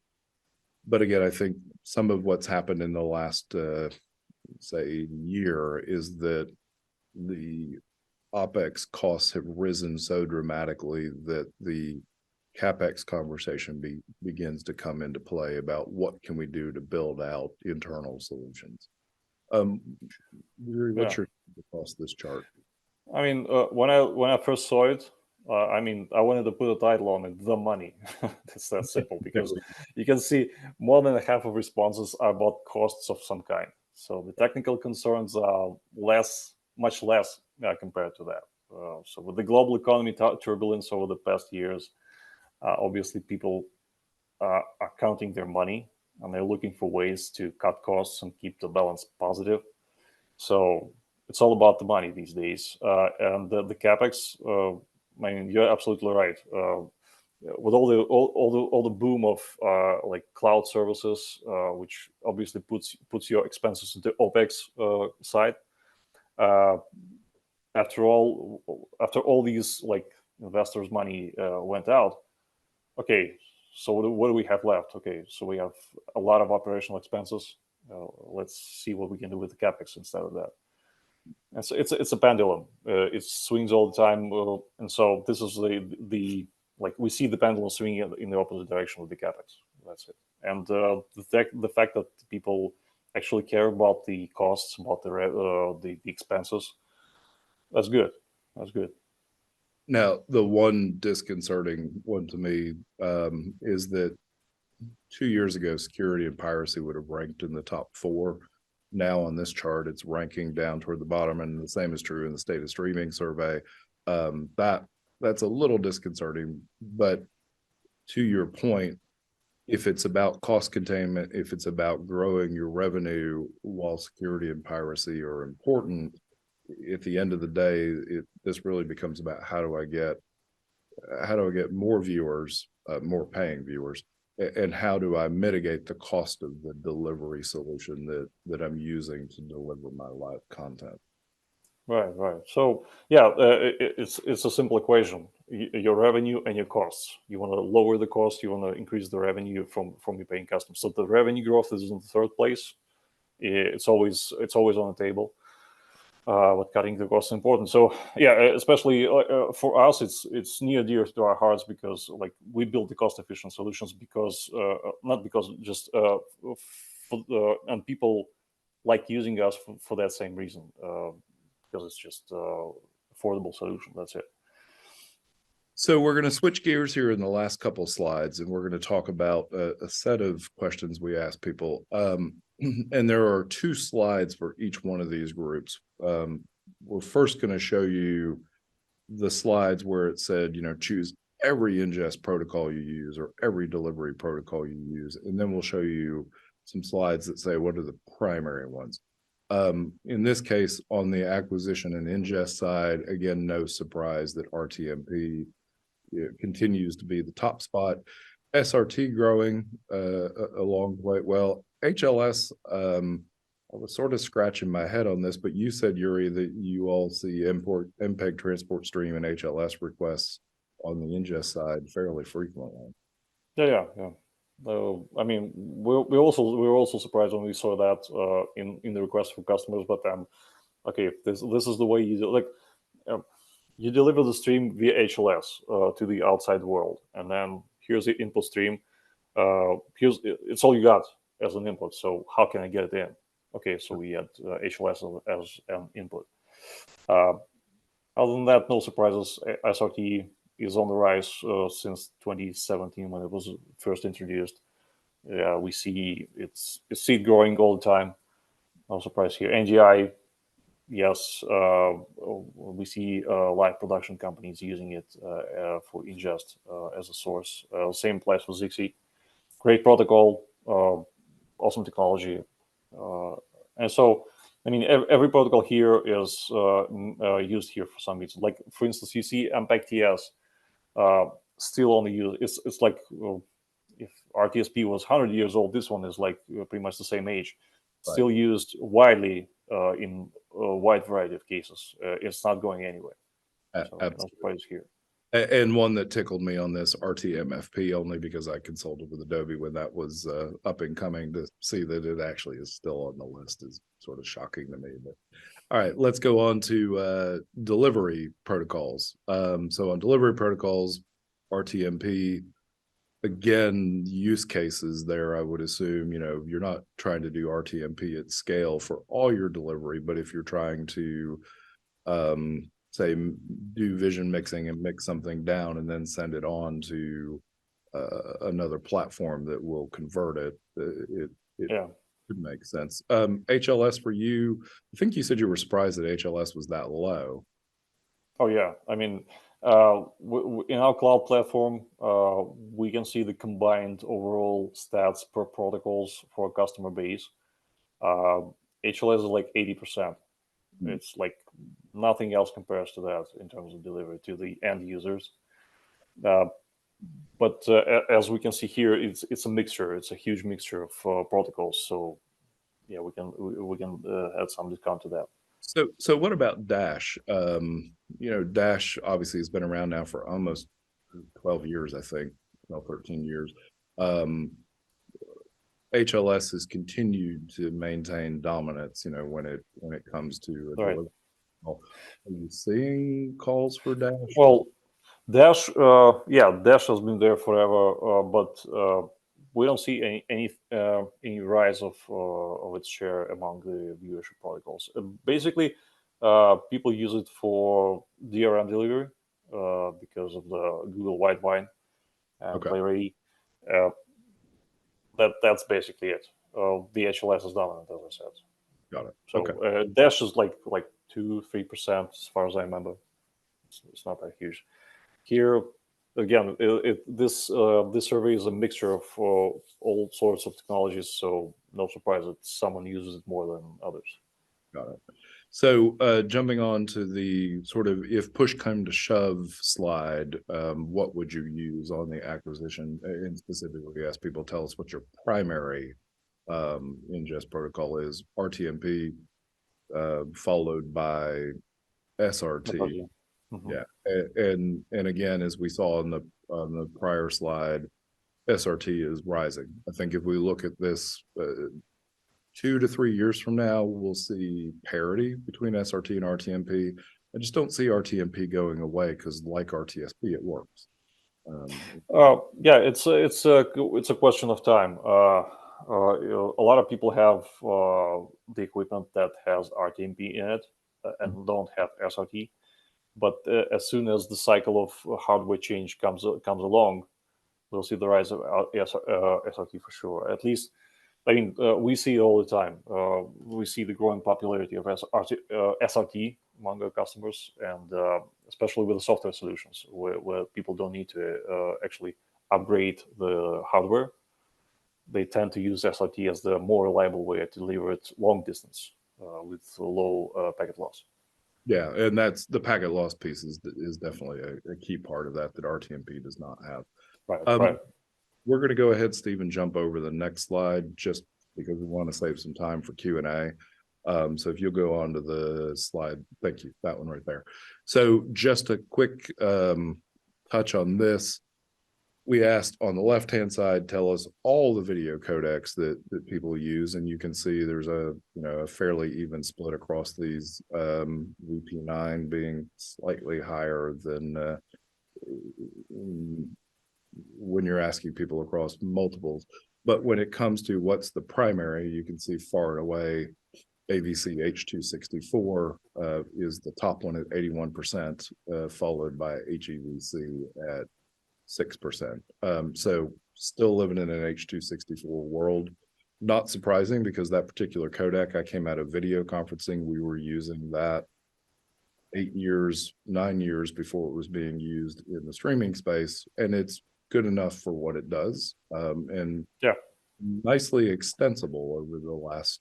But again, I think some of what's happened in the last, say, year is that the OpEx costs have risen so dramatically that the CapEx conversation begins to come into play about what can we do to build out internal solutions. What's your across this chart? I mean, when I first saw it, I mean, I wanted to put a title on it, the money. It's that simple, because you can see more than half of responses are about costs of some kind. So the technical concerns are much less compared to that. So with the global economy turbulence over the past years, obviously people are counting their money and they're looking for ways to cut costs and keep the balance positive. So it's all about the money these days. And the CapEx, I mean, you're absolutely right. With all the boom of like cloud services, which obviously puts your expenses into OpEx side. After all these like investors' money went out, okay, so what do we have left? Okay, so we have a lot of operational expenses. Let's see what we can do with the CapEx instead of that. And so it's a pendulum. It swings all the time, and so this is the like we see the pendulum swinging in the opposite direction with the CapEx. That's it. And the fact that people actually care about the costs, about the expenses, that's good. That's good. Now, the one disconcerting one to me is that 2 years ago, security and piracy would have ranked in the top 4. Now on this chart, it's ranking down toward the bottom, and the same is true in the state of streaming survey. That's a little disconcerting, but to your point, if it's about cost containment, if it's about growing your revenue while security and piracy are important, at the end of the day, this really becomes about how do I get more viewers, more paying viewers, and how do I mitigate the cost of the delivery solution that I'm using to deliver my live content? Right. So yeah, it's a simple equation: your revenue and your costs. You want to lower the cost, you want to increase the revenue from your paying customers. So the revenue growth is in the third place. It's always on the table. But cutting the cost is important. So yeah, especially for us, it's near dear to our hearts because like we build the cost-efficient solutions because not because just and people like using us for that same reason because it's just affordable solution. That's it. So we're going to switch gears here in the last couple of slides, and we're going to talk about a set of questions we ask people. And there are 2 slides for each one of these groups. We're first going to show you the slides where it said, choose every ingest protocol you use or every delivery protocol you use. And then we'll show you some slides that say what are the primary ones. In this case, on the acquisition and ingest side, again, no surprise that RTMP continues to be the top spot. SRT growing along quite well. HLS, I was sort of scratching my head on this, but you said, Yuri, that you all see MPEG transport stream and HLS requests on the ingest side fairly frequently. Yeah. I mean, we were also surprised when we saw that in the request from customers. But okay, if this is the way you do, like you deliver the stream via HLS to the outside world, and then here's the input stream. It's all you got as an input. So how can I get it in? Okay, so we had HLS as an input. Other than that, no surprises. SRT is on the rise since 2017 when it was first introduced. Yeah, we see it's growing all the time. No surprise here. NGI, yes, we see live production companies using it for ingest as a source. Same applies for Zixi. Great protocol, awesome technology. And so, I mean, every protocol here is used here for some reason. Like, for instance, you see MPEG-TS still only used. It's like if RTSP was 100 years old, this one is like pretty much the same age. Right. Still used widely in a wide variety of cases. It's not going anywhere. So no surprise here. And one that tickled me on this, RTMFP, only because I consulted with Adobe when that was up and coming. To see that it actually is still on the list is sort of shocking to me. But all right, let's go on to delivery protocols. So on delivery protocols, RTMP, again, use cases there, I would assume, you're not trying to do RTMP at scale for all your delivery, but if you're trying to say do vision mixing and mix something down and then send it on to another platform that will convert it, it could make sense. HLS for you, I think you said you were surprised that HLS was that low. Oh yeah, I mean, in our cloud platform, we can see the combined overall stats per protocols for a customer base. HLS is like 80%. It's like nothing else compares to that in terms of delivery to the end users. But as we can see here, it's a mixture. It's a huge mixture of protocols. So yeah, we can add some discount to that. So what about Dash? Dash obviously has been around now for almost 12 years, I think, 13 years. HLS has continued to maintain dominance, when it comes to right. Are you seeing calls for Dash? Well, Dash, Dash has been there forever, but we don't see any rise of its share among the viewership protocols. Basically, people use it for DRM delivery because of the Google Widevine and PlayReady. That's basically it. The HLS is dominant, as I said. Got it. So Dash is like 2-3% as far as I remember. It's not that huge. Here, again, this survey is a mixture of all sorts of technologies, so no surprise that someone uses it more than others. Got it. So jumping on to the sort of if push come to shove slide, what would you use on the acquisition? And specifically, ask people, tell us what your primary ingest protocol is. RTMP followed by SRT. Mm-hmm. Yeah, and again, as we saw on the prior slide, SRT is rising. I think if we look at this 2 to 3 years from now, we'll see parity between SRT and RTMP. I just don't see RTMP going away because, like RTSP, it works. Yeah, it's a question of time. A lot of people have the equipment that has RTMP in it and don't have SRT. But as soon as the cycle of hardware change comes along, we'll see the rise of SRT for sure. At least, I mean, we see it all the time. We see the growing popularity of SRT among our customers, and especially with the software solutions, where people don't need to actually upgrade the hardware. they tend to use SRT as the more reliable way to deliver it long distance with low packet loss. Yeah, and that's the packet loss piece is definitely a key part of that RTMP does not have. Right, right. We're going to go ahead, Steve, and jump over the next slide just because we want to save some time for Q&A. So if you'll go on to the slide, thank you, that one right there. So just a quick touch on this. We asked on the left-hand side, tell us all the video codecs that people use, and you can see there's a fairly even split across these. VP9 being slightly higher than when you're asking people across multiples. But when it comes to what's the primary, you can see far and away AVC H264 is the top one at 81%, followed by HEVC at 6%. So still living in an H264 world. Not surprising because that particular codec, I came out of video conferencing. We were using that 9 years before it was being used in the streaming space, and it's good enough for what it does, and nicely extensible over the last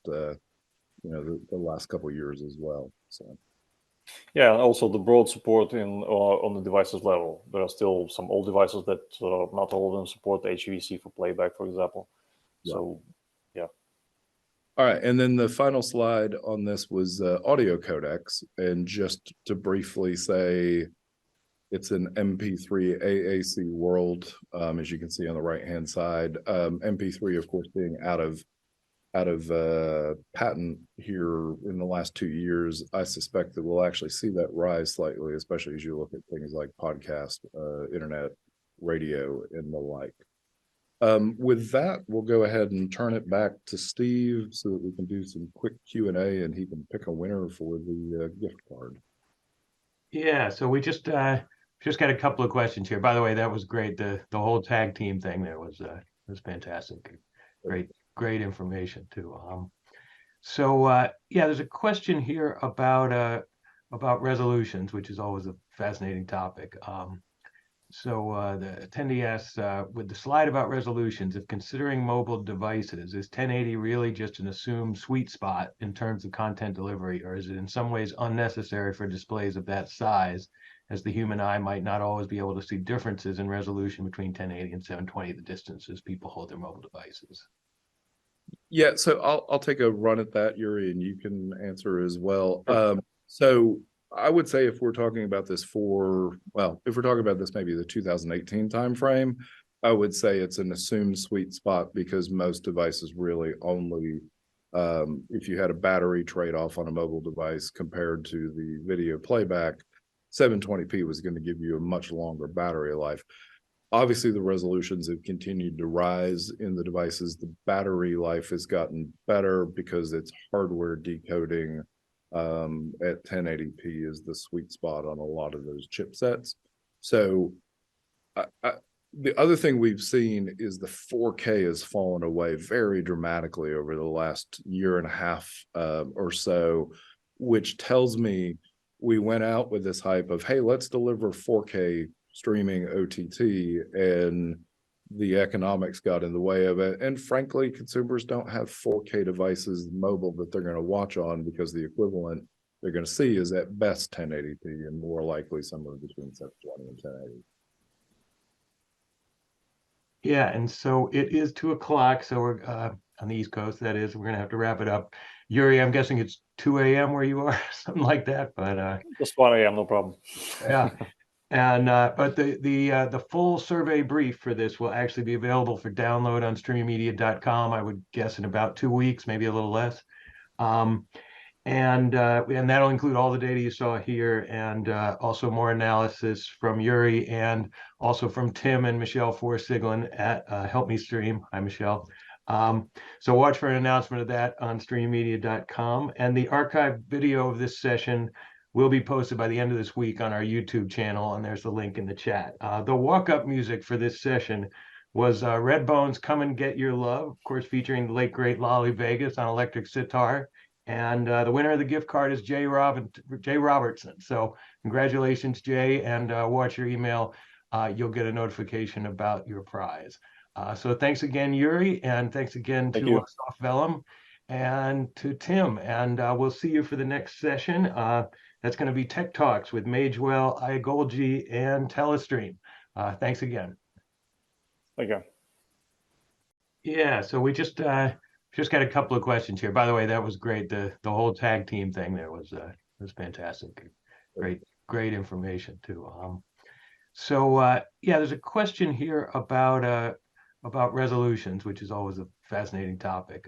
the last couple of years as well. So yeah, and also the broad support on the devices level. There are still some old devices that not all of them support HEVC for playback, for example. So all right, and then the final slide on this was audio codecs, and just to briefly say, it's an MP3 AAC world, as you can see on the right-hand side. MP3, of course, being out of patent here in the last 2 years. I suspect that we'll actually see that rise slightly, especially as you look at things like podcast, internet, radio, and the like. With that, we'll go ahead and turn it back to Steve so that we can do some quick Q&A and he can pick a winner for the gift card. Yeah, so we just got a couple of questions here. By the way, that was great. The whole tag team thing there was fantastic. Great information too. Yeah, there's a question here about resolutions, which is always a fascinating topic. The attendee asks, with the slide about resolutions, if considering mobile devices, is 1080 really just an assumed sweet spot in terms of content delivery, or is it in some ways unnecessary for displays of that size, as the human eye might not always be able to see differences in resolution between 1080 and 720, the distances people hold their mobile devices? Yeah, so I'll take a run at that, Yuri, and you can answer as well. So I would say if we're talking about this maybe the 2018 timeframe, I would say it's an assumed sweet spot because most devices really only, if you had a battery trade-off on a mobile device compared to the video playback, 720p was going to give you a much longer battery life. Obviously, the resolutions have continued to rise in the devices. The battery life has gotten better because it's hardware decoding at 1080p is the sweet spot on a lot of those chipsets. So the other thing we've seen is the 4K has fallen away very dramatically over the last year and a half or so, which tells me we went out with this hype of, hey, let's deliver 4K streaming OTT, and the economics got in the way of it. And frankly, consumers don't have 4K devices mobile that they're going to watch on, because the equivalent they're going to see is at best 1080p and more likely somewhere between 720 and 1080. Yeah, and so it is 2 o'clock. So we're on the East Coast, that is. We're going to have to wrap it up. Yuri, I'm guessing it's 2 a.m. where you are, something like that. But just 1 a.m., no problem. Yeah. And but the full survey brief for this will actually be available for download on streamingmedia.com. I would guess in about 2 weeks, maybe a little less. And that'll include all the data you saw here, and also more analysis from Yuri and also from Tim and Michelle for Siglin at Help Me Stream. Hi, Michelle. So watch for an announcement of that on streamingmedia.com. And the archived video of this session will be posted by the end of this week on our YouTube channel, and there's the link in the chat. The walk-up music for this session was Redbone's Come and Get Your Love, of course, featuring the late, great Lolly Vegas on electric sitar. And the winner of the gift card is Jay Robertson. So congratulations, Jay, and watch your email. You'll get a notification about your prize. So thanks again, Yuri, and thanks again Thank to you. Soft Vellum and to Tim. And we'll see you for the next session. That's going to be Tech Talks with Magewell, iGolgi, and Telestream. Thanks again. Thank you. Yeah, so we just got a couple of questions here. By the way, that was great. The whole tag team thing there was fantastic. Great information too. So yeah, there's a question here about resolutions, which is always a fascinating topic.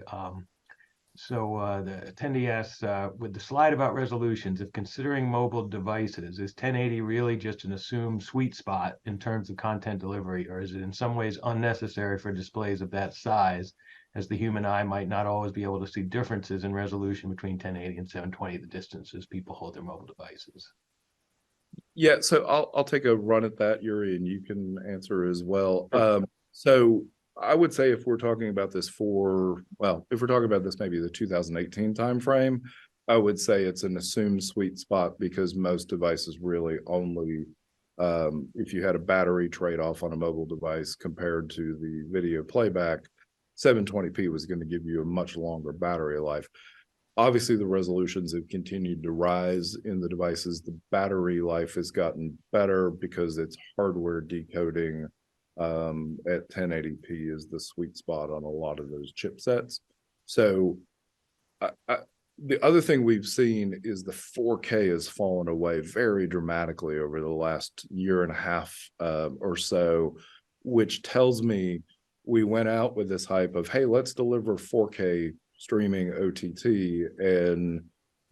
So the attendee asks, with the slide about resolutions, if considering mobile devices, is 1080 really just an assumed sweet spot in terms of content delivery, or is it in some ways unnecessary for displays of that size, as the human eye might not always be able to see differences in resolution between 1080 and 720, the distances people hold their mobile devices? Yeah, so I'll take a run at that, Yuri, and you can answer as well. Sure. So I would say if we're talking about this maybe the 2018 timeframe, I would say it's an assumed sweet spot because most devices really only, if you had a battery trade-off on a mobile device compared to the video playback, 720p was going to give you a much longer battery life. Obviously, the resolutions have continued to rise in the devices. The battery life has gotten better because it's hardware decoding at 1080p is the sweet spot on a lot of those chipsets. So the other thing we've seen is the 4K has fallen away very dramatically over the last year and a half or so, which tells me we went out with this hype of, hey, let's deliver 4K streaming OTT, and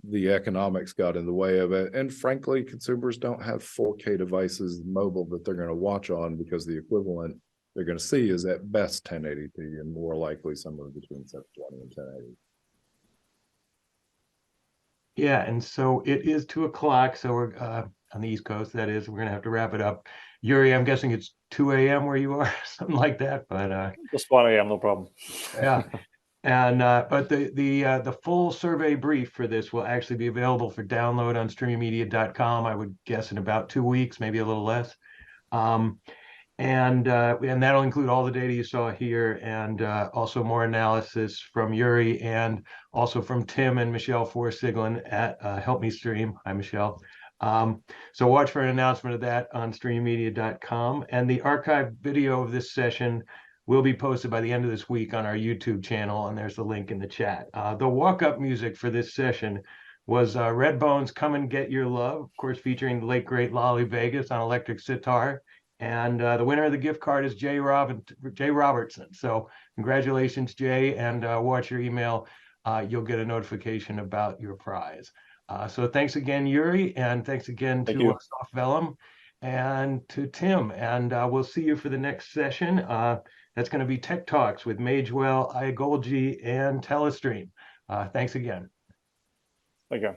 the economics got in the way of it. And frankly, consumers don't have 4K devices mobile that they're going to watch on, because the equivalent they're going to see is at best 1080p and more likely somewhere between 720 and 1080. Yeah, and so it is 2 o'clock. So we're on the East Coast, that is. We're going to have to wrap it up. Yuri, I'm guessing it's 2 a.m. where you are, something like that. But Just 1 a.m., no problem. yeah. And but the full survey brief for this will actually be available for download on streamingmedia.com, I would guess in about 2 weeks, maybe a little less. And that'll include all the data you saw here, and also more analysis from Yuri and also from Tim and Michelle for Siglin at Help Me Stream. Hi, Michelle. So watch for an announcement of that on streamingmedia.com. And the archived video of this session will be posted by the end of this week on our YouTube channel, and there's the link in the chat. The walk-up music for this session was Redbone's Come and Get Your Love, of course, featuring the late, great Lolly Vegas on electric sitar. And the winner of the gift card is Jay Robertson. So congratulations, Jay, and watch your email. You'll get a notification about your prize. So thanks again, Yuri, and thanks again to Soft Vellum and to Tim. And we'll see you for the next session. That's going to be Tech Talks with Magewell, iGolgi, and Telestream. Thanks again. Thank you.